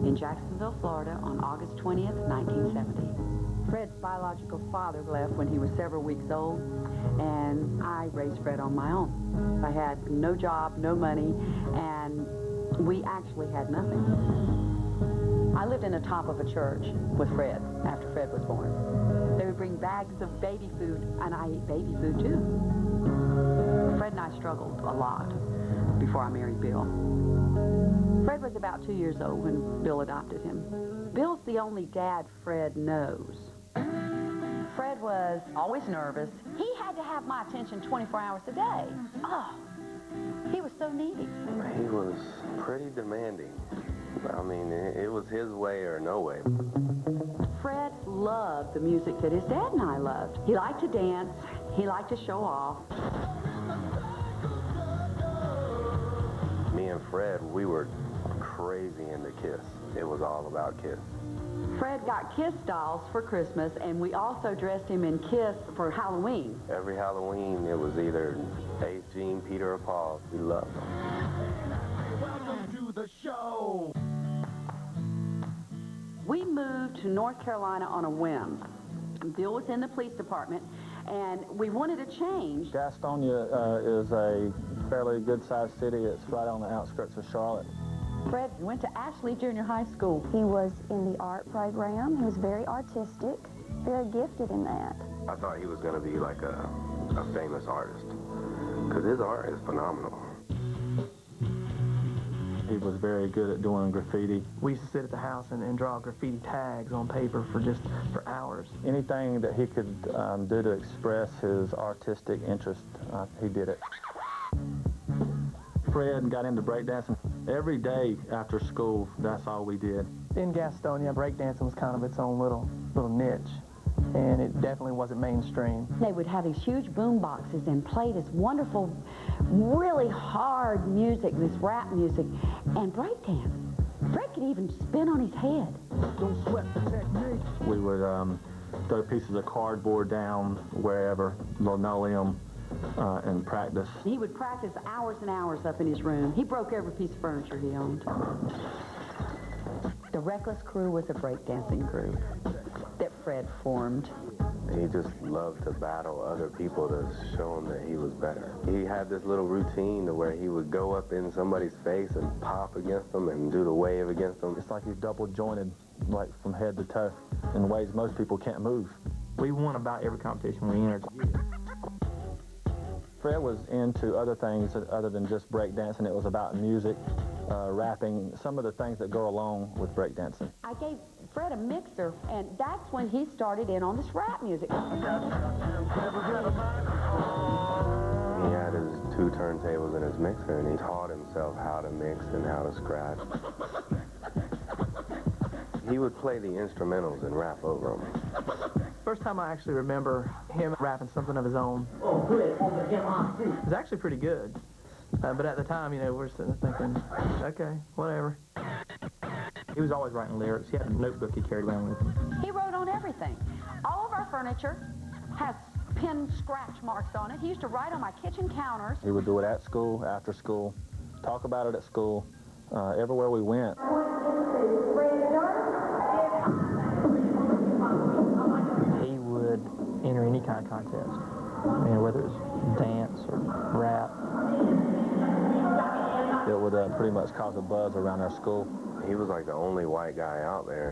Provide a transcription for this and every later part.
in Jacksonville, Florida on August 20th, 1970. Fred's biological father left when he was several weeks old, and I raised Fred on my own. I had no job, no money, and we actually had nothing. I lived in the top of a church with Fred after Fred was born. They would bring bags of baby food, and I ate baby food too. Fred and I struggled a lot before I married Bill. Fred was about 2 years old when Bill adopted him. Bill's the only dad Fred knows. Fred was always nervous. He had to have my attention 24 hours a day. Oh, he was so needy. He was pretty demanding. I mean, it was his way or no way. Fred loved the music that his dad and I loved. He liked to dance. He liked to show off. Me and Fred, we were crazy into Kiss. It was all about Kiss. Fred got Kiss dolls for Christmas, and we also dressed him in Kiss for Halloween. Every Halloween, it was either Ace, Gene, Peter, or Paul. We loved them. Welcome to the show. We moved to North Carolina on a whim. Bill was in the police department, and we wanted a change. Gastonia is a fairly good-sized city. It's right on the outskirts of Charlotte. Fred went to Ashley Junior High School. He was in the art program. He was very artistic, very gifted in that. I thought he was going to be like a famous artist, because his art is phenomenal. He was very good at doing graffiti. We used to sit at the house and draw graffiti tags on paper for hours. Anything that he could do to express his artistic interest, he did it. Fred got into breakdancing. Every day after school, that's all we did. In Gastonia, breakdancing was kind of its own little niche, and it definitely wasn't mainstream. They would have these huge boom boxes and play this wonderful, really hard music, this rap music, and breakdance. Fred could even spin on his head. Don't sweat the technique. We would throw pieces of cardboard down wherever, linoleum, and practice. He would practice hours and hours up in his room. He broke every piece of furniture he owned. The Reckless Crew was a breakdancing crew that Fred formed. He just loved to battle other people to show him that he was better. He had this little routine to where he would go up in somebody's face and pop against them and do the wave against them. It's like he's double jointed, like from head to toe, in ways most people can't move. We won about every competition we entered. Fred was into other things other than just breakdancing. It was about music, rapping, some of the things that go along with breakdancing. I gave Fred a mixer, and that's when he started in on this rap music. He had his 2 turntables in his mixer, and he taught himself how to mix and how to scratch. He would play the instrumentals and rap over them. First time I actually remember him rapping something of his own. It was actually pretty good. But at the time, you know, we're sitting there thinking, okay, whatever. He was always writing lyrics. He had a notebook he carried around with him. He wrote on everything. All of our furniture has pin scratch marks on it. He used to write on my kitchen counters. He would do it at school, after school, talk about it at school, everywhere we went. He would enter any kind of contest, you know, whether it was dance or rap. It would pretty much cause a buzz around our school. He was like the only white guy out there.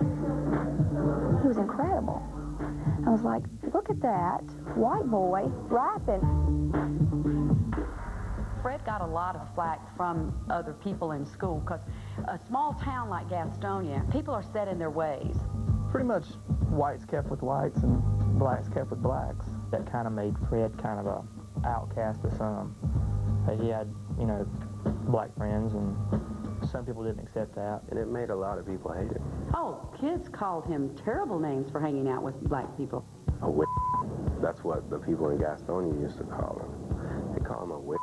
He was incredible. I was like, look at that, white boy rapping. Fred got a lot of flack from other people in school because a small town like Gastonia, people are set in their ways. Pretty much whites kept with whites and blacks kept with blacks. That kind of made Fred kind of a outcast to some. He had, you know, black friends, and some people didn't accept that. And it made a lot of people hate him. Oh, kids called him terrible names for hanging out with black people. A witch. That's what the people in Gastonia used to call him. They call him a witch.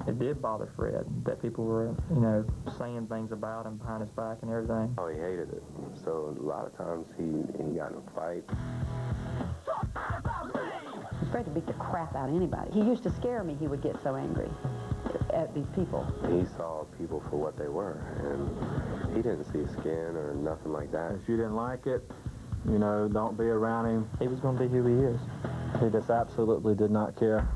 It did bother Fred that people were, you know, saying things about him behind his back and everything. Oh, he hated it. So a lot of times he got in a fight. He was afraid to beat the crap out of anybody. He used to scare me, he would get so angry. at these people? He saw people for what they were, and he didn't see skin or nothing like that. If you didn't like it, you know, don't be around him. He was going to be who he is. He just absolutely did not care.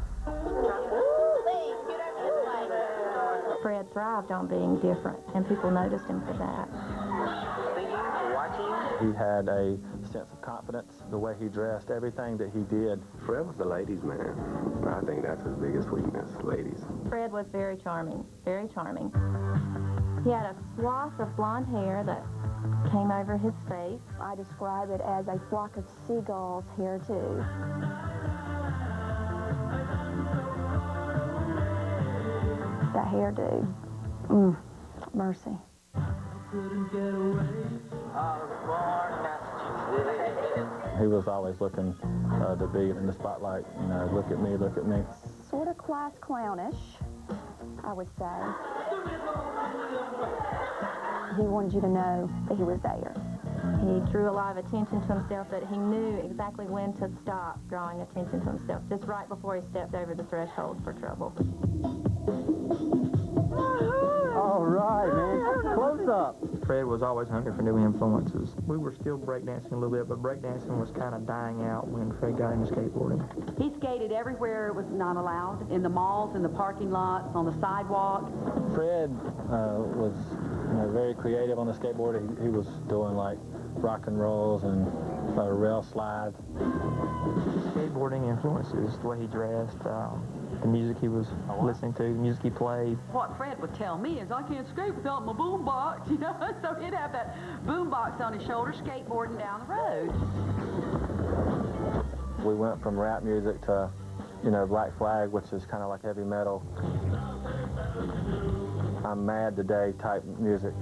Fred thrived on being different, and people noticed him for that. He had a sense of confidence, the way he dressed, everything that he did. Fred was the ladies' man. I think that's his biggest weakness, ladies. Fred was very charming, very charming. He had a swath of blonde hair that came over his face. I describe it as a flock of seagulls here, too. That hairdo. Mercy. He was always looking to be in the spotlight. You know, look at me, look at me. Sort of class clownish, I would say. He wanted you to know that he was there. He drew a lot of attention to himself, but he knew exactly when to stop drawing attention to himself, just right before he stepped over the threshold for trouble. All right, man. Close up. Fred was always hungry for new influences. We were still breakdancing a little bit, but breakdancing was kind of dying out when Fred got into skateboarding. He skated everywhere it was not allowed, in the malls, in the parking lots, on the sidewalk. Fred was, you know, very creative on the skateboard. He was doing like rock and rolls and rail slides. Skateboarding influences the way he dressed, the music he was listening to, the music he played. What Fred would tell me is, I can't skate without my boom box, you know? So he'd have that boom box on his shoulder, skateboarding down the road. We went from rap music to, you know, Black Flag, which is kind of like heavy metal. I'm Mad Today type music.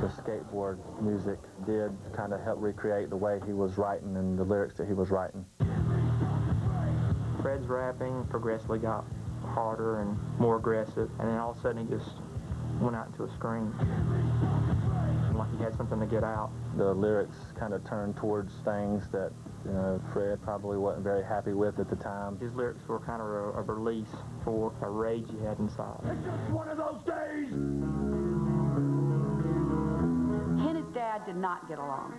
The skateboard music did kind of help recreate the way he was writing and the lyrics that he was writing. Fred's rapping progressively got harder and more aggressive, and then all of a sudden he just went out into a scream. Like he had something to get out. The lyrics kind of turned towards things that, you know, Fred probably wasn't very happy with at the time. His lyrics were kind of a release for a rage he had inside. It's just one of those days! He and his dad did not get along.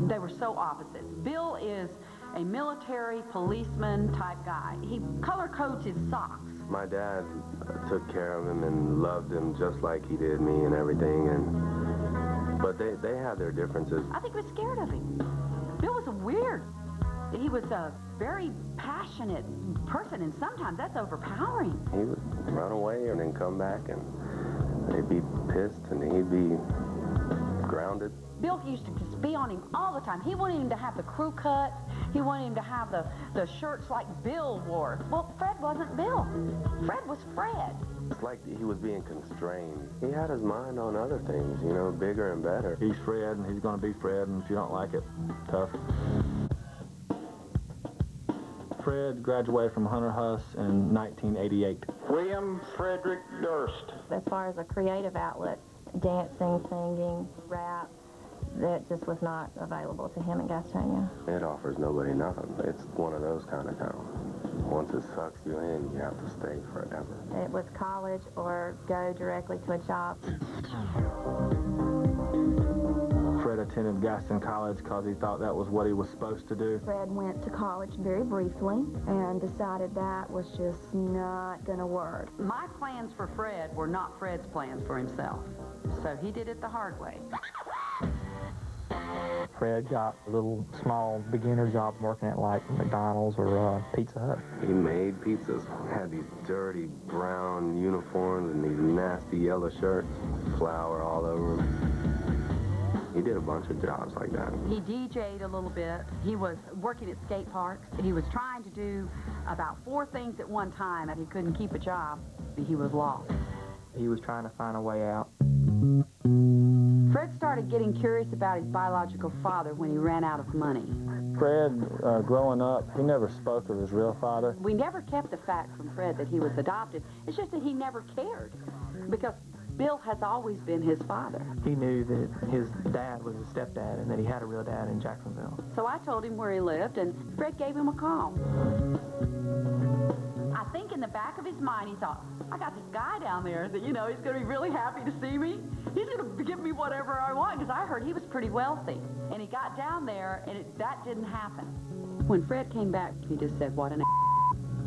They were so opposites. Bill is a military policeman type guy. He color codes his socks. My dad took care of him and loved him just like he did me and everything, but they had their differences. I think he was scared of him. Bill was weird. He was a very passionate person, and sometimes that's overpowering. He would run away and then come back, and they'd be pissed, and he'd be grounded. Bill used to just be on him all the time. He wanted him to have the crew cuts. He wanted him to have the shirts like Bill wore. Well, Fred wasn't Bill. Fred was Fred. It's like he was being constrained. He had his mind on other things, you know, bigger and better. He's Fred, and he's going to be Fred, and if you don't like it, tough. Fred graduated from Hunter Huss in 1988. William Frederick Durst. As far as a creative outlet, dancing, singing, rap, that just was not available to him in Gastonia. It offers nobody nothing. It's one of those kind of towns. Once it sucks you in, you have to stay forever. It was college or go directly to a job. Fred attended Gaston College because he thought that was what he was supposed to do. Fred went to college very briefly and decided that was just not going to work. My plans for Fred were not Fred's plans for himself. So he did it the hard way. Fred got a little small beginner job working at like McDonald's or Pizza Hut. He made pizzas, had these dirty brown uniforms and these nasty yellow shirts, flour all over them. He did a bunch of jobs like that. He DJ'd a little bit. He was working at skate parks. He was trying to do about 4 things at one time, and he couldn't keep a job. He was lost. He was trying to find a way out. Fred started getting curious about his biological father when he ran out of money. Fred, growing up, he never spoke of his real father. We never kept the fact from Fred that he was adopted. It's just that he never cared, because Bill has always been his father. He knew that his dad was his stepdad and that he had a real dad in Jacksonville. So I told him where he lived, and Fred gave him a call. I I think in the back of his mind, he thought, I got this guy down there that, you know, he's going to be really happy to see me. He's going to give me whatever I want, because I heard he was pretty wealthy. And he got down there, and that didn't happen. When Fred came back, he just said, what an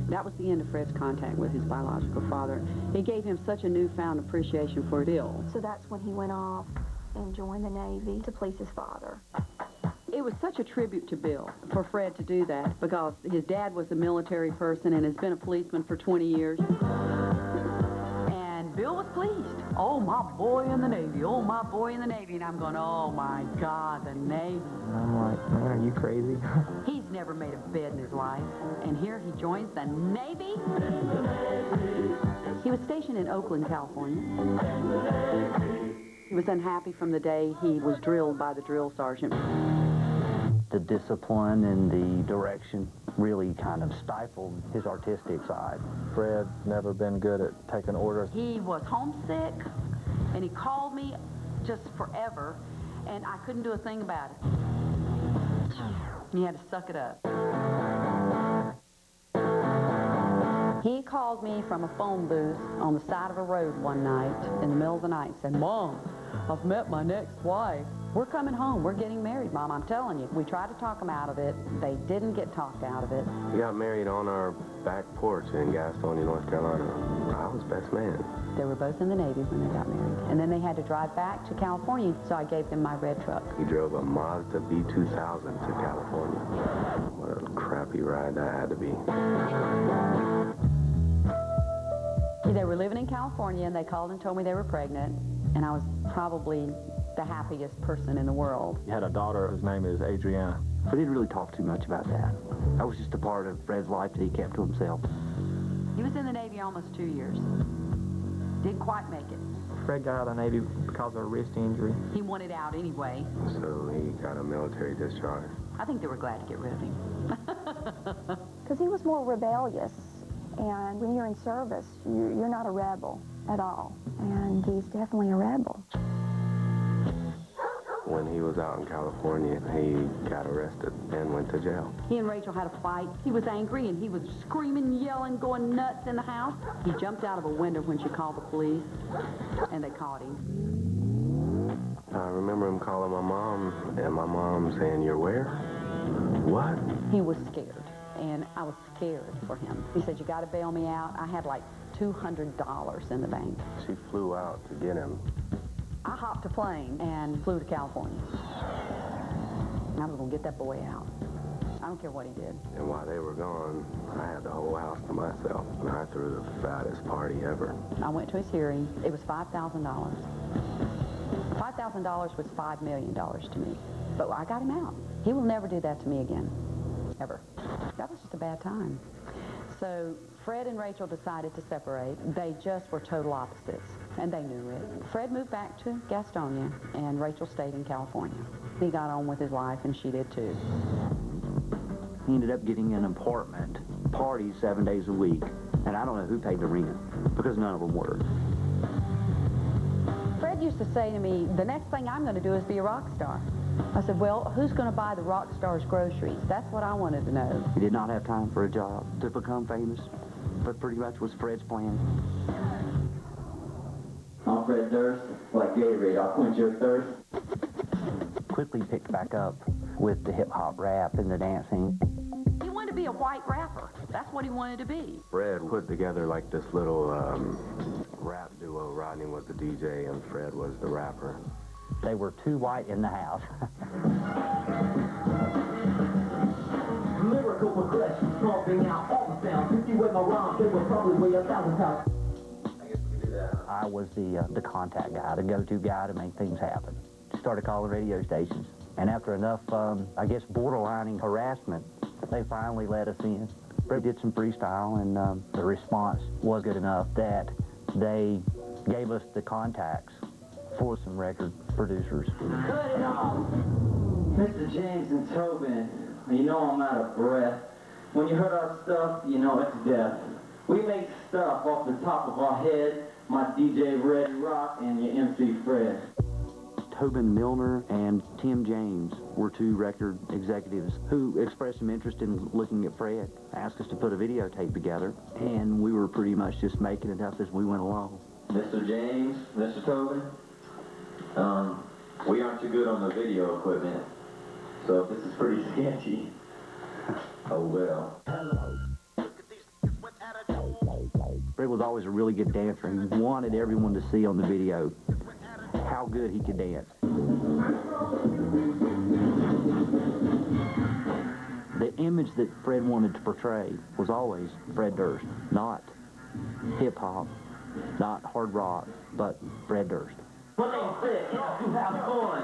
That was the end of Fred's contact with his biological father. He gave him such a newfound appreciation for Bill. So that's when he went off and joined the Navy to please his father. It was such a tribute to Bill for Fred to do that, because his dad was a military person and has been a policeman for 20 years. And Bill was pleased. Oh, my boy in the Navy. Oh, my boy in the Navy. And I'm going, oh, my God, the Navy. And I'm like, man, are you crazy? He's never made a bed in his life. And here he joins the Navy. He was stationed in Oakland, California. He was unhappy from the day he was drilled by the drill sergeant. The discipline and the direction really kind of stifled his artistic side. Fred never been good at taking orders. He was homesick, and he called me just forever, and I couldn't do a thing about it. He had to suck it up. He called me from a phone booth on the side of a road one night in the middle of the night and said, Mom, I've met my next wife. We're coming home. We're getting married, Mom. I'm telling you. We tried to talk them out of it. They didn't get talked out of it. We got married on our back porch in Gastonia, North Carolina. I was best man. They were both in the Navy when they got married. And then they had to drive back to California, so I gave them my red truck. He drove a Mazda B2000 to California. What a crappy ride that had to be. They were living in California, and they called and told me they were pregnant, and I was probably the happiest person in the world. He had a daughter whose name is Adriana. We didn't really talk too much about that. That was just a part of Fred's life that he kept to himself. He was in the Navy almost 2 years. Didn't quite make it. Fred got out of the Navy because of a wrist injury. He wanted out anyway. So he got a military discharge. I think they were glad to get rid of him. Because he was more rebellious. And when you're in service, you're not a rebel at all. And he's definitely a rebel. When he was out in California, he got arrested and went to jail. He and Rachel had a fight. He was angry, and he was screaming, yelling, going nuts in the house. He jumped out of a window when she called the police, and they caught him. I remember him calling my mom, and my mom saying, "You're where? What?" He was scared, and I was scared for him. He said, "You got to bail me out." I had like $200 in the bank. She flew out to get him. I hopped a plane and flew to California. I was going to get that boy out. I don't care what he did. And while they were gone, I had the whole house to myself, and I threw the fattest party ever. I went to his hearing. It was $5,000. $5,000 was $5 million to me. But I got him out. He will never do that to me again. Ever. That was just a bad time. So Fred and Rachel decided to separate. They just were total opposites, and they knew it. Fred moved back to Gastonia, and Rachel stayed in California. He got on with his life, and she did too. He ended up getting an apartment, parties 7 days a week, and I don't know who paid the rent, because none of them were. Fred used to say to me, the next thing I'm going to do is be a rock star. I said, well, who's going to buy the rock star's groceries? That's what I wanted to know. He did not have time for a job to become famous, but pretty much was Fred's plan. I'm Fred Durst, like Gatorade, I'll quench your thirst. Quickly picked back up with the hip-hop rap and the dancing. He wanted to be a white rapper. That's what he wanted to be. Fred put together like this little rap duo. Rodney was the DJ, and Fred was the rapper. They were too white in the house. Lyrical progression, stomping out all the sounds. If you with my rhymes, they would probably weigh 1,000 pounds. I guess we can do that. I was the contact guy, the go-to guy to make things happen. Started calling radio stations. And after enough, I guess, borderlining harassment, they finally let us in. Fred did some freestyle, and the response was good enough that they gave us the contacts for some record producers. Cut it off! Mr. James and Tobin, you know I'm out of breath. When you heard our stuff, you know it's death. We make stuff off the top of our head, my DJ Red Rock and your MC Fred. Tobin Milner and Tim James were two record executives who expressed some interest in looking at Fred, asked us to put a videotape together, and we were pretty much just making it up as we went along. Mr. James, Mr. Tobin, we aren't too good on the video equipment, so if this is pretty sketchy, oh well. Fred was always a really good dancer. He wanted everyone to see on the video how good he could dance. The image that Fred wanted to portray was always Fred Durst, not hip-hop, not hard rock, but Fred Durst. My name's Fred, you have fun.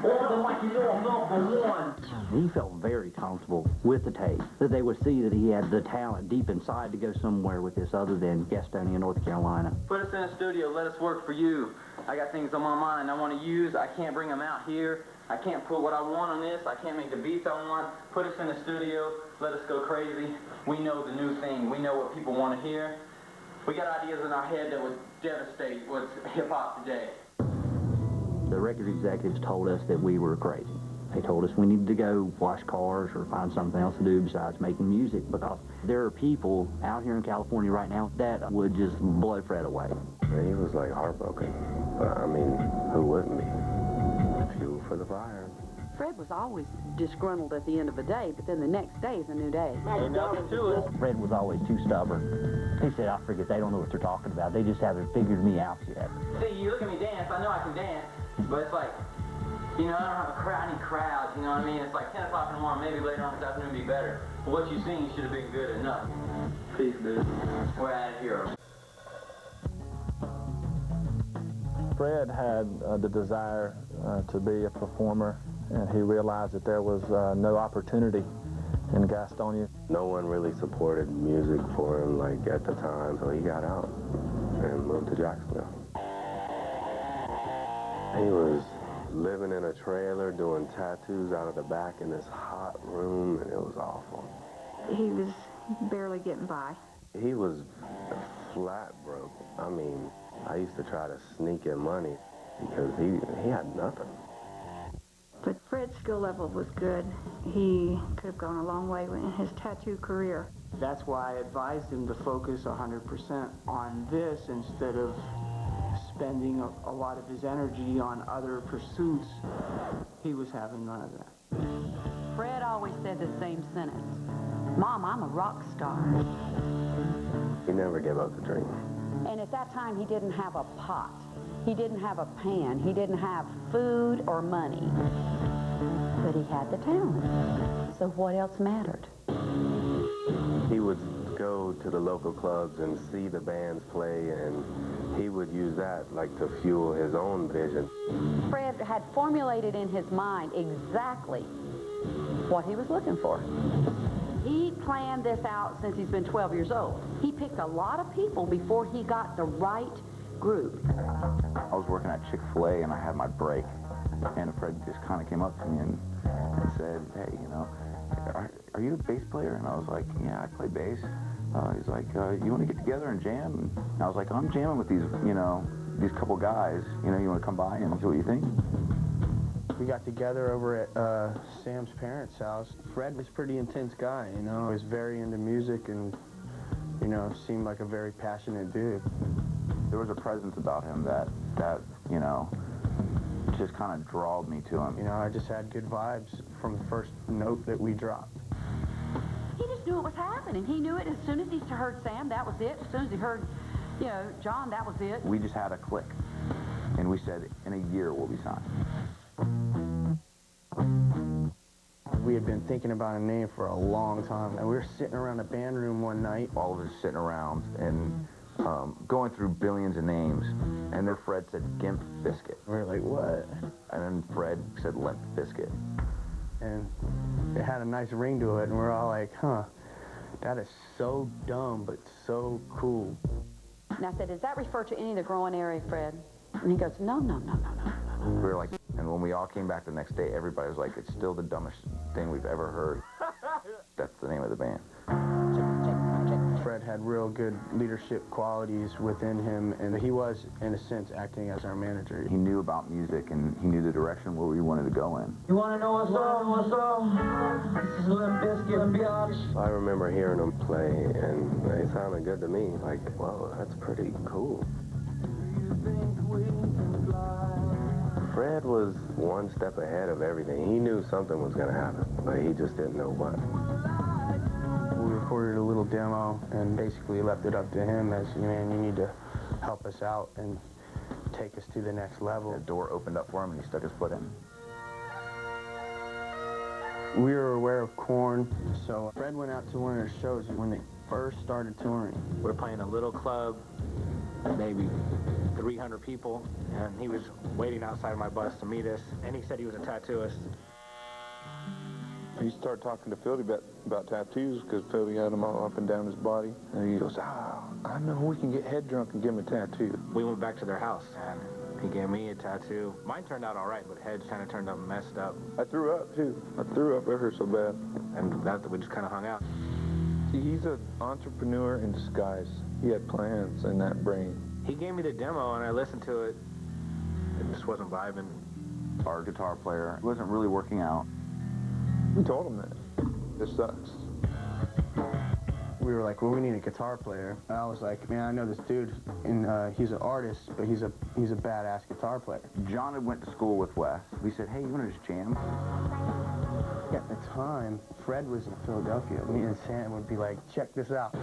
All the like you know I'm number one. He felt very comfortable with the tape, that they would see that he had the talent deep inside to go somewhere with this other than Gastonia, North Carolina. Put us in a studio, let us work for you. I got things on my mind I want to use. I can't bring them out here. I can't put what I want on this. I can't make the beats I want. Put us in a studio, let us go crazy. We know the new thing. We know what people want to hear. We got ideas in our head that would devastate what's hip-hop today. The record executives told us that we were crazy. They told us we needed to go wash cars or find something else to do besides making music, because there are people out here in California right now that would just blow Fred away. He was like heartbroken, but I mean, who wouldn't be? Fuel for the fire. Fred was always disgruntled at the end of a day, but then the next day is a new day. Ain't nothing to it. Fred was always too stubborn. He said, I forget, they don't know what they're talking about. They just haven't figured me out yet. See, you look at me dance, I know I can dance, but it's like, you know, I don't have a crowd, I need crowds, you know what I mean? It's like 10 o'clock in the morning, maybe later on this afternoon would be better. But what you sing should have been good enough. Peace, dude. We're out of here. Fred had the desire to be a performer, and he realized that there was no opportunity in Gastonia. No one really supported music for him, like, at the time, so he got out and moved to Jacksonville. He was living in a trailer, doing tattoos out of the back in this hot room, and it was awful. He was barely getting by. He was flat broke. I mean, I used to try to sneak in money because he had nothing. But Fred's skill level was good. He could have gone a long way in his tattoo career. That's why I advised him to focus 100% on this instead of spending a lot of his energy on other pursuits. He was having none of that. Fred always said the same sentence. Mom, I'm a rock star. He never gave up the dream. And at that time, he didn't have a pot. He didn't have a pan. He didn't have food or money. But he had the talent. So what else mattered? He would go to the local clubs and see the bands play, and he would use that, like, to fuel his own vision. Fred had formulated in his mind exactly what he was looking for. He planned this out since he's been 12 years old. He picked a lot of people before he got the right group. I was working at Chick-fil-A and I had my break, and Fred just kind of came up to me and said, hey, you know, are you a bass player? And I was like, yeah, I play bass. He's like, you want to get together and jam? And I was like, I'm jamming with these, you know, these couple guys. You know, you want to come by and see what you think? We got together over at Sam's parents' house. Fred was a pretty intense guy, you know. He was very into music and, you know, seemed like a very passionate dude. There was a presence about him that you know, just kind of drawed me to him. You know, I just had good vibes from the first note that we dropped. He just knew it was happening. He knew it as soon as he heard Sam, that was it. As soon as he heard, you know, John, that was it. We just had a click, and we said, in a year we'll be signed. We had been thinking about a name for a long time, and we were sitting around a band room one night. All of us sitting around and going through billions of names, and then Fred said Limp Bizkit. We were like, what? And then Fred said Limp Bizkit. And it had a nice ring to it, and we're all like, huh, that is so dumb, but so cool. And I said, does that refer to any of the growing area, Fred? And he goes, no. We were like, and when we all came back the next day, everybody was like, it's still the dumbest thing we've ever heard. That's the name of the band. Fred Fred had real good leadership qualities within him, and he was, in a sense, acting as our manager. He knew about music, and he knew the direction where we wanted to go in. You want to know what's up? This is Limp Bizkit, bitch. I remember hearing them play, and they sounded good to me. Like, whoa, that's pretty cool. Fred was one step ahead of everything. He knew something was going to happen, but he just didn't know what. We recorded a little demo and basically left it up to him as, man, you need to help us out and take us to the next level. The door opened up for him, and he stuck his foot in. We were aware of Korn, so Fred went out to one of their shows when they first started touring. We're playing a little club, maybe 300 people, and he was waiting outside my bus to meet us, and he said he was a tattooist. He started talking to Philly about tattoos because Philly had them all up and down his body. And he goes, I know we can get head drunk and give him a tattoo. We went back to their house, and he gave me a tattoo. Mine turned out all right, but Head kind of turned up messed up. I threw up, too. I threw up. It hurt so bad. And that we just kind of hung out. See, he's an entrepreneur in disguise. He had plans in that brain. He gave me the demo, and I listened to it. It just wasn't vibing. Our guitar player wasn't really working out. We told him that. This sucks. We were like, well, we need a guitar player. And I was like, man, I know this dude, and he's an artist, but he's a badass guitar player. John had went to school with Wes. We said, hey, you want to just jam? At the time, Fred was in Philadelphia. Me and Sam would be like, check this out.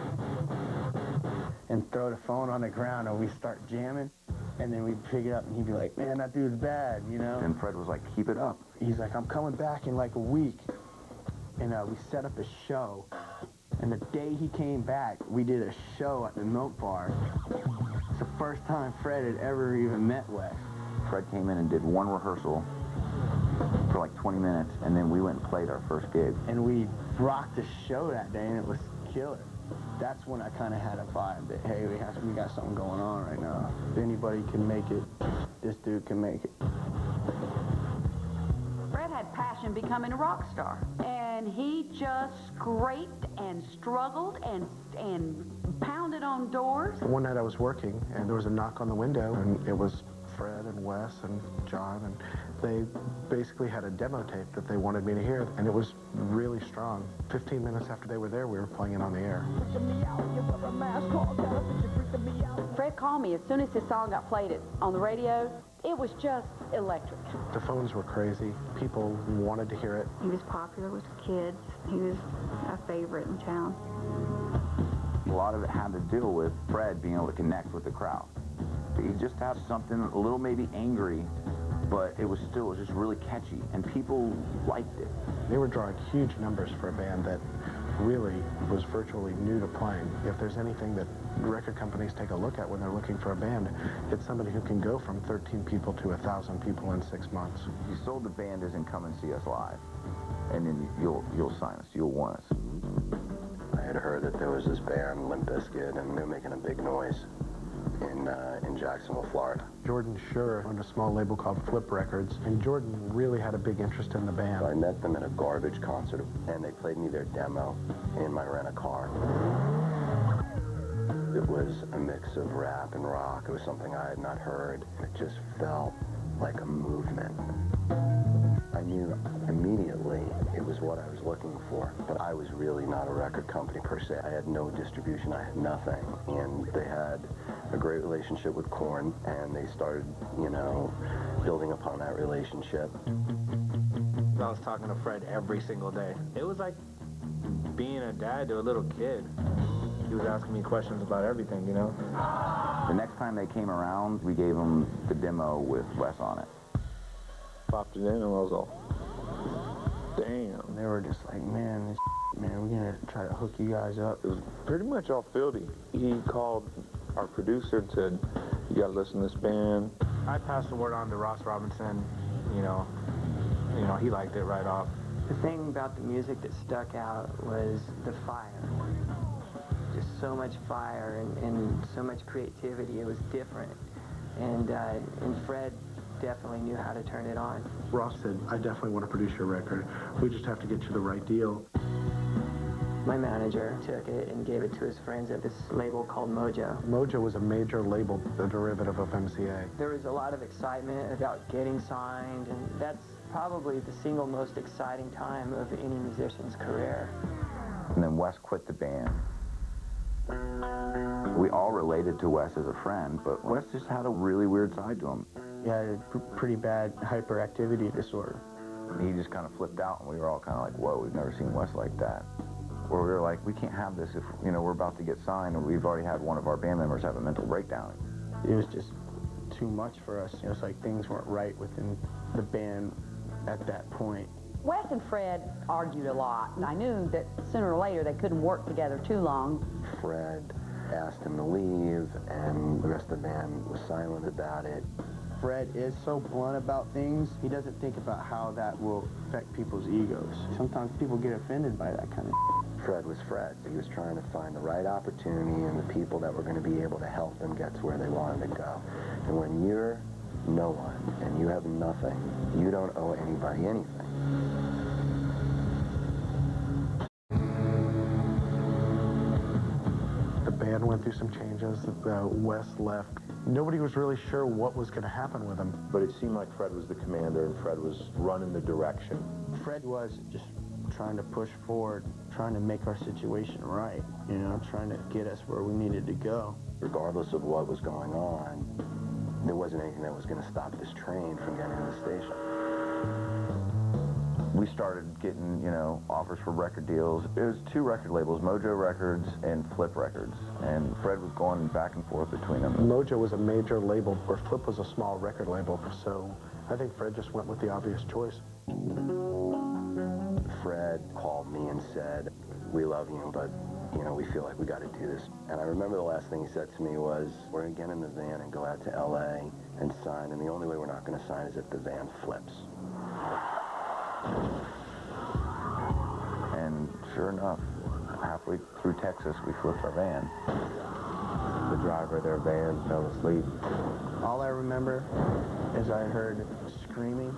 And throw the phone on the ground, and we start jamming. And then we'd pick it up, and he'd be like, man, that dude's bad, you know? And Fred was like, keep it up. He's like, I'm coming back in like a week. And we set up a show. And the day he came back, we did a show at the Milk Bar. It's the first time Fred had ever even met Wes. Fred came in and did one rehearsal for like 20 minutes, and then we went and played our first gig. And we rocked the show that day, and it was killer. That's when I kind of had a vibe that, hey, we got something going on right now. If anybody can make it, this dude can make it. Fred had passion becoming a rock star, and he just scraped and struggled and pounded on doors. One night I was working, and there was a knock on the window, and it was Fred and Wes and John, and they basically had a demo tape that they wanted me to hear, and it was really strong. 15 minutes after they were there, we were playing it on the air. Fred called me as soon as his song got played on the radio. It was just electric. The phones were crazy. People wanted to hear it. He was popular with kids. He was a favorite in town. A lot of it had to do with Fred being able to connect with the crowd. He just had something a little maybe angry, but it was just really catchy, and people liked it. They were drawing huge numbers for a band that really was virtually new to playing. If there's anything that record companies take a look at when they're looking for a band, it's somebody who can go from 13 people to 1,000 people in 6 months. You sold the band as in come and see us live, and then you'll sign us, you'll want us. I had heard that there was this band, Limp Bizkit, and they were making a big noise in Jacksonville, Florida. Jordan Schur owned a small label called Flip Records, and Jordan really had a big interest in the band. So I met them at a Garbage concert, and they played me their demo in my rent-a-car. It was a mix of rap and rock. It was something I had not heard. It just felt like a movement. I knew immediately it was what I was looking for, but I was really not a record company per se. I had no distribution, I had nothing, and they had a great relationship with Korn, and they started, building upon that relationship. I was talking to Fred every single day. It was like being a dad to a little kid. He was asking me questions about everything, The next time they came around, we gave them the demo with Wes on it. Popped it in, and I was all, damn. And they were just like, man, we're going to try to hook you guys up. It was pretty much all Philly. He called our producer and said, you got to listen to this band. I passed the word on to Ross Robinson, he liked it right off. The thing about the music that stuck out was the fire. Just so much fire and so much creativity. It was different. And Fred definitely knew how to turn it on. Ross said, I definitely want to produce your record. We just have to get you the right deal. My manager took it and gave it to his friends at this label called Mojo. Mojo was a major label, a derivative of MCA. There was a lot of excitement about getting signed, and that's probably the single most exciting time of any musician's career. And then Wes quit the band. We all related to Wes as a friend, but Wes just had a really weird side to him. He had a pretty bad hyperactivity disorder. He just kind of flipped out, and we were all kind of like, whoa, we've never seen Wes like that. Where we were like, we can't have this if, you know, we're about to get signed, and we've already had one of our band members have a mental breakdown. It was just too much for us. It was like things weren't right within the band at that point. Wes and Fred argued a lot, and I knew that sooner or later they couldn't work together too long. Fred asked him to leave, and the rest of the band was silent about it. Fred is so blunt about things, he doesn't think about how that will affect people's egos. Sometimes people get offended by that kind of Fred was Fred. He was trying to find the right opportunity and the people that were going to be able to help them get to where they wanted to go. And when you're no one and you have nothing, you don't owe anybody anything. The band went through some changes. Wes left. Nobody was really sure what was going to happen with him. But it seemed like Fred was the commander, and Fred was running the direction. Fred was just trying to push forward, trying to make our situation right, you know, trying to get us where we needed to go. Regardless of what was going on, there wasn't anything that was going to stop this train from getting to the station. We started getting, you know, offers for record deals. It was 2 record labels, Mojo Records and Flip Records, and Fred was going back and forth between them. Mojo was a major label, where Flip was a small record label, so I think Fred just went with the obvious choice. Fred called me and said, we love you, but, you know, we feel like we got to do this. And I remember the last thing he said to me was, we're going to get in the van and go out to L.A. and sign, and the only way we're not going to sign is if the van flips. And sure enough, halfway through Texas, we flipped our van. The driver of their van fell asleep. All I remember is I heard screaming.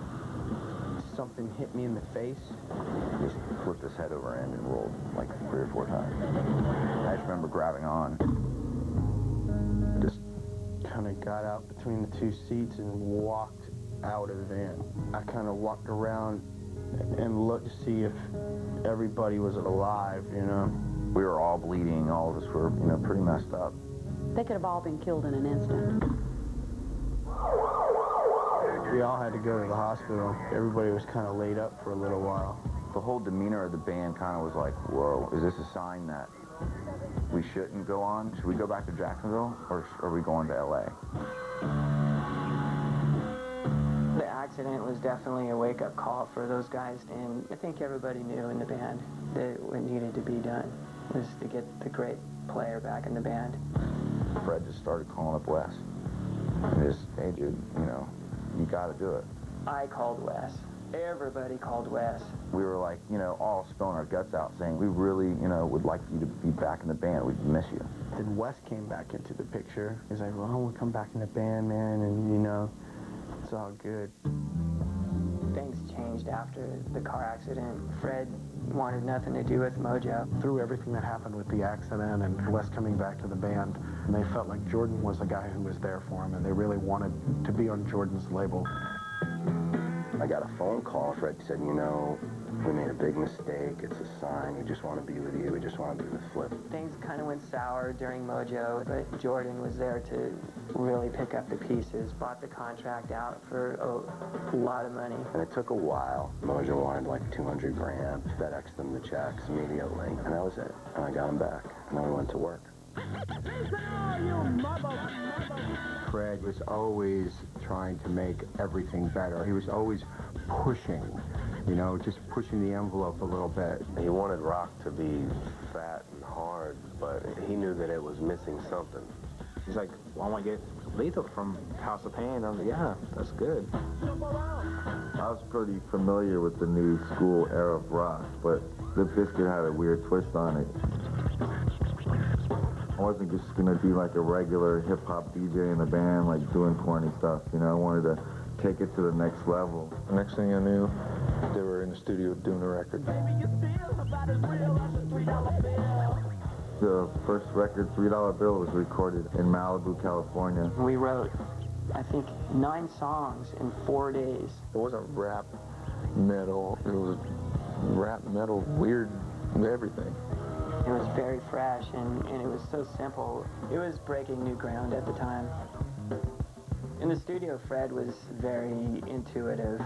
Something hit me in the face. He just flipped his head over end and rolled like 3 or 4 times. I just remember grabbing on. Just kind of got out between the 2 seats and walked out of the van. I kind of walked around and looked to see if everybody was alive, you know. We were all bleeding. All of us were, you know, pretty messed up. They could have all been killed in an instant. We all had to go to the hospital. Everybody was kind of laid up for a little while. The whole demeanor of the band kind of was like, whoa, is this a sign that we shouldn't go on? Should we go back to Jacksonville, or are we going to L.A.? The accident was definitely a wake-up call for those guys, and I think everybody knew in the band that what needed to be done was to get the great player back in the band. Fred just started calling up Wes. And just, hey, dude, you know, you got to do it. I called Wes. Everybody called Wes. We were like, you know, all spilling our guts out, saying we really, you know, would like you to be back in the band. We'd miss you. Then Wes came back into the picture. He's like, well, I want to come back in the band, man, and, you know, it's all good. Things changed after the car accident. Fred wanted nothing to do with Mojo. Through everything that happened with the accident and Wes coming back to the band, they felt like Jordan was the guy who was there for him, and they really wanted to be on Jordan's label. I got a phone call. Fred said, you know, we made a big mistake. It's a sign. We just want to be with you. We just want to be with Flip. Things kind of went sour during Mojo, but Jordan was there to really pick up the pieces, bought the contract out for a lot of money. And it took a while. Mojo wanted like 200 grand. FedExed them the checks immediately. And that was it. And I got him back. And then we went to work. Fred was always trying to make everything better. He was always pushing, you know, just pushing the envelope a little bit. He wanted rock to be fat and hard, but he knew that it was missing something. He's like, well, I want to get Lethal from House of Pain. I'm like, yeah, that's good. I was pretty familiar with the new school era of rock, but Limp Bizkit had a weird twist on it. I wasn't just gonna be like a regular hip-hop DJ in the band, like doing corny stuff, you know. I wanted to take it to the next level. The next thing I knew, they were in the studio doing a record. The first record, $3 Bill, was recorded in Malibu, California. We wrote, I think, 9 songs in 4 days. It wasn't rap metal. It was rap metal, weird, everything. It was very fresh, and it was so simple. It was breaking new ground at the time. In the studio, Fred was very intuitive.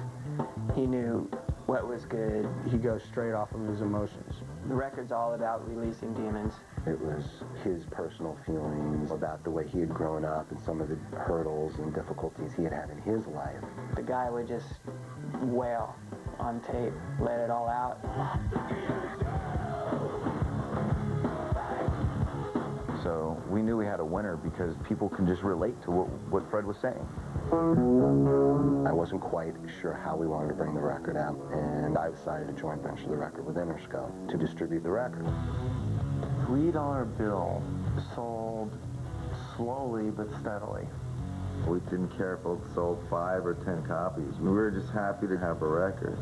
He knew what was good. He goes straight off of his emotions. The record's all about releasing demons. It was his personal feelings about the way he had grown up and some of the hurdles and difficulties he had had in his life. The guy would just wail on tape, let it all out. So we knew we had a winner because people can just relate to what Fred was saying. I wasn't quite sure how we wanted to bring the record out, and I decided to joint venture the record with Interscope to distribute the record. $3 Bill sold slowly but steadily. We didn't care if it sold 5 or 10 copies. We were just happy to have a record.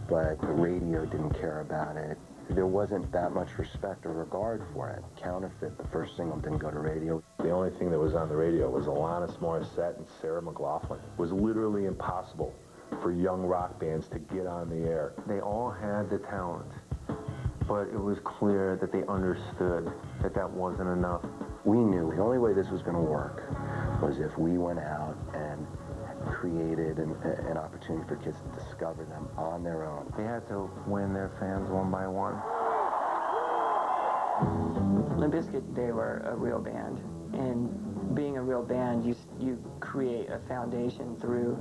But the radio didn't care about it. There wasn't that much respect or regard for it. Counterfeit, the first single, didn't go to radio. The only thing that was on the radio was Alanis Morissette and Sarah McLachlan. It was literally impossible for young rock bands to get on the air. They all had the talent, but it was clear that they understood that that wasn't enough. We knew the only way this was going to work was if we went out and created an opportunity for kids to discover them on their own. They had to win their fans one by one. Limp Bizkit, they were a real band. And being a real band, you create a foundation through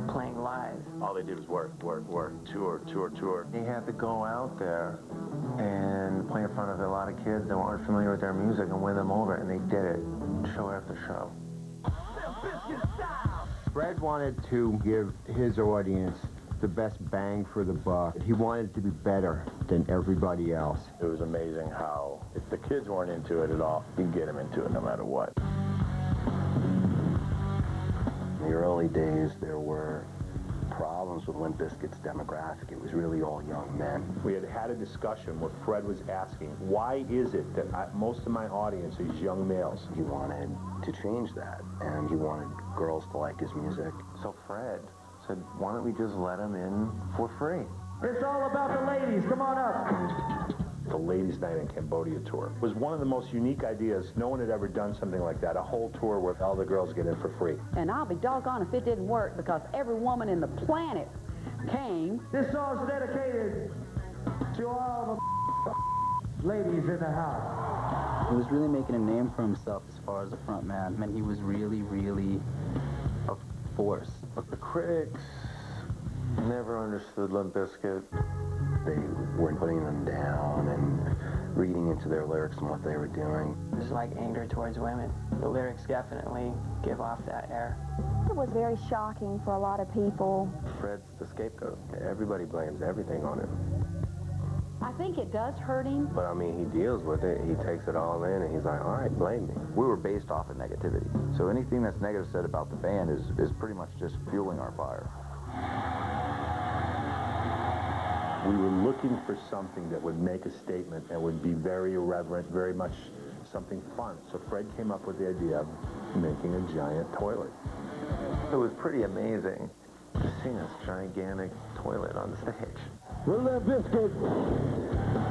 playing live. All they did was work, tour. They had to go out there and play in front of a lot of kids that weren't familiar with their music and win them over, and they did it show after show. Fred wanted to give his audience the best bang for the buck. He wanted to be better than everybody else. It was amazing how, if the kids weren't into it at all, you could get them into it no matter what. In the early days, there were problems with Limp Bizkit's demographic. It was really all young men. We had had a discussion where Fred was asking, why is it that most of my audience is young males? He wanted to change that, and he wanted girls to like his music. So Fred said, why don't we just let them in for free? It's all about the ladies. Come on up. The Ladies' Night in Cambodia tour was one of the most unique ideas. No one had ever done something like that, a whole tour where all the girls get in for free. And I'll be doggone if it didn't work, because every woman in the planet came. This song's dedicated to all the ladies in the house. He was really making a name for himself as far as a front man. I mean, he was really, really a force. But the critics never understood Limp Bizkit. They were putting them down and reading into their lyrics and what they were doing. It was like anger towards women. The lyrics definitely give off that air. It was very shocking for a lot of people. Fred's the scapegoat. Everybody blames everything on him. I think it does hurt him. But I mean, he deals with it. He takes it all in, and he's like, all right, blame me. We were based off of negativity. So anything that's negative said about the band is pretty much just fueling our fire. We were looking for something that would make a statement and would be very irreverent, very much something fun. So Fred came up with the idea of making a giant toilet. It was pretty amazing to see this gigantic toilet on the stage. We're Limp Bizkit,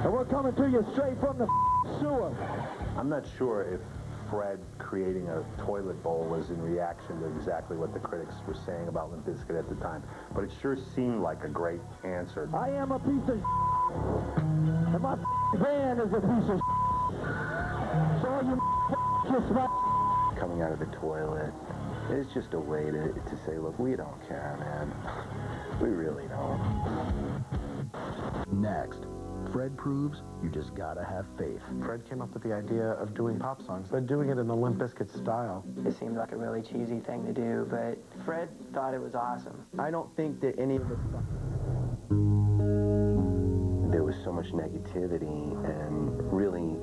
and we're coming to you straight from the sewer. I'm not sure if Fred creating a toilet bowl was in reaction to exactly what the critics were saying about Limp Bizkit at the time, but it sure seemed like a great answer. I am a piece of and my band is a piece of so you kiss my Coming out of the toilet, it's just a way to say, look, we don't care, man. We really don't. Next, Fred proves you just gotta have faith. Fred came up with the idea of doing pop songs, but doing it in the Limp Bizkit style. It seemed like a really cheesy thing to do, but Fred thought it was awesome. I don't think that any of the stuff... There was so much negativity and really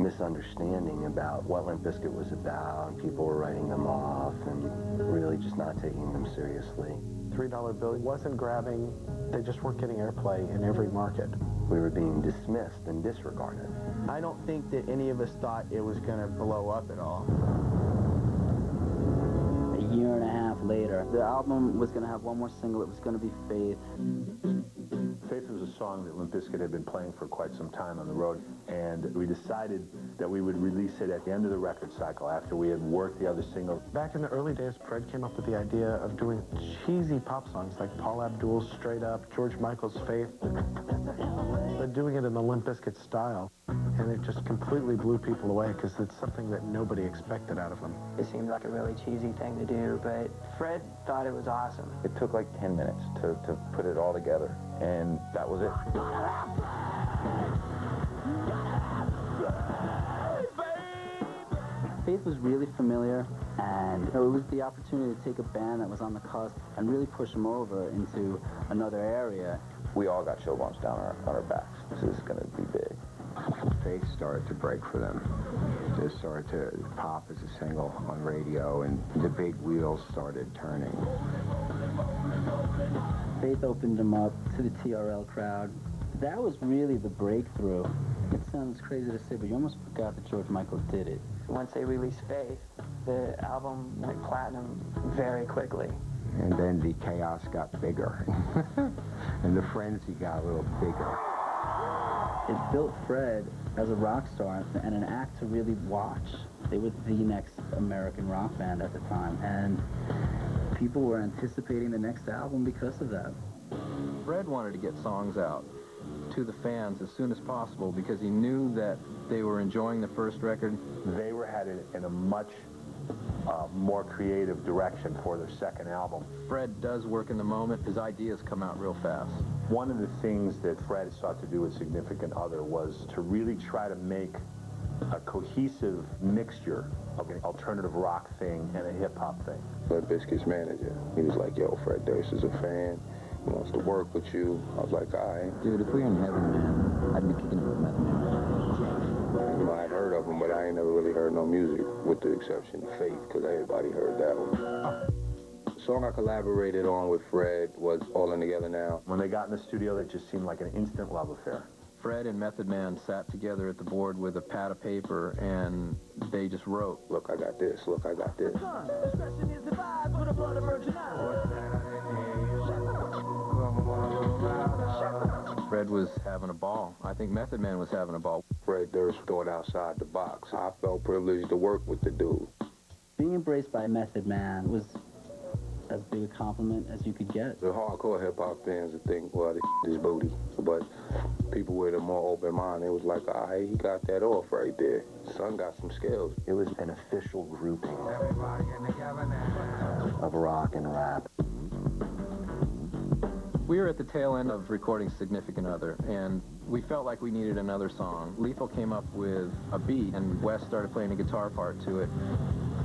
misunderstanding about what Limp Bizkit was about, and people were writing them off and really just not taking them seriously. $3 Bill wasn't grabbing, they just weren't getting airplay in every market. We were being dismissed and disregarded. I don't think that any of us thought it was going to blow up at all. A year and a half later, the album was going to have one more single. It was going to be Faith. Faith was a song that Limp Bizkit had been playing for quite some time on the road, and we decided that we would release it at the end of the record cycle after we had worked the other single. Back in the early days, Fred came up with the idea of doing cheesy pop songs like Paul Abdul's Straight Up, George Michael's Faith, but doing it in the Limp Bizkit style. And it just completely blew people away because it's something that nobody expected out of them. It seemed like a really cheesy thing to do, but Fred thought it was awesome. It took like 10 minutes to put it all together, and that was it. Faith was really familiar, and it was the opportunity to take a band that was on the cusp and really push them over into another area. We all got chill bumps down our backs. This is going to be big. Faith started to break for them. They started to pop as a single on radio, and the big wheels started turning. Faith opened them up to the TRL crowd. That was really the breakthrough. It sounds crazy to say, but you almost forgot that George Michael did it. Once they released Faith, the album went platinum very quickly. And then the chaos got bigger, and the frenzy got a little bigger. It built Fred as a rock star and an act to really watch. They were the next American rock band at the time, and people were anticipating the next album because of that. Fred wanted to get songs out to the fans as soon as possible because he knew that they were enjoying the first record. They were headed in a much more creative direction for their second album. Fred does work in the moment. His ideas come out real fast. One of the things that Fred sought to do with Significant Other was to really try to make a cohesive mixture of an alternative rock thing and a hip-hop thing. Limp Bizkit's manager, he was like, yo, Fred Durst is a fan. He wants to work with you. I was like, all right. Dude, if we were in heaven, man, I'd be kicking it with Method Man. You know, I'd heard of him, but I ain't never really heard no music, with the exception of Faith, because everybody heard that one. The song I collaborated on with Fred was All In Together Now. When they got in the studio, it just seemed like an instant love affair. Fred and Method Man sat together at the board with a pad of paper, and they just wrote. Look, I got this. Look, I got this. Fred was having a ball. I think Method Man was having a ball. Fred Durst thought outside the box. I felt privileged to work with the dude. Being embraced by Method Man was as big a compliment as you could get. The hardcore hip-hop fans would think, well, this is booty. But people with a more open mind, it was like, all right, he got that off right there. Son got some skills. It was an official grouping of rock and rap. We were at the tail end of recording Significant Other, and we felt like we needed another song. Lethal came up with a beat, and Wes started playing a guitar part to it.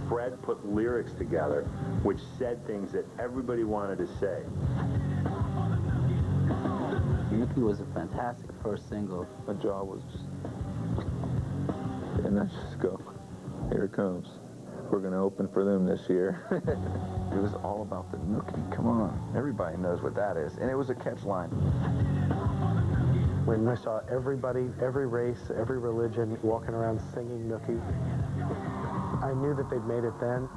Fred put lyrics together which said things that everybody wanted to say. Nookie was a fantastic first single. My jaw was just... And let's just go. Here it comes. We're going to open for them this year. It was all about the Nookie. Come on. Everybody knows what that is. And it was a catch line. When I saw everybody, every race, every religion walking around singing Nookie, I knew that they'd made it then.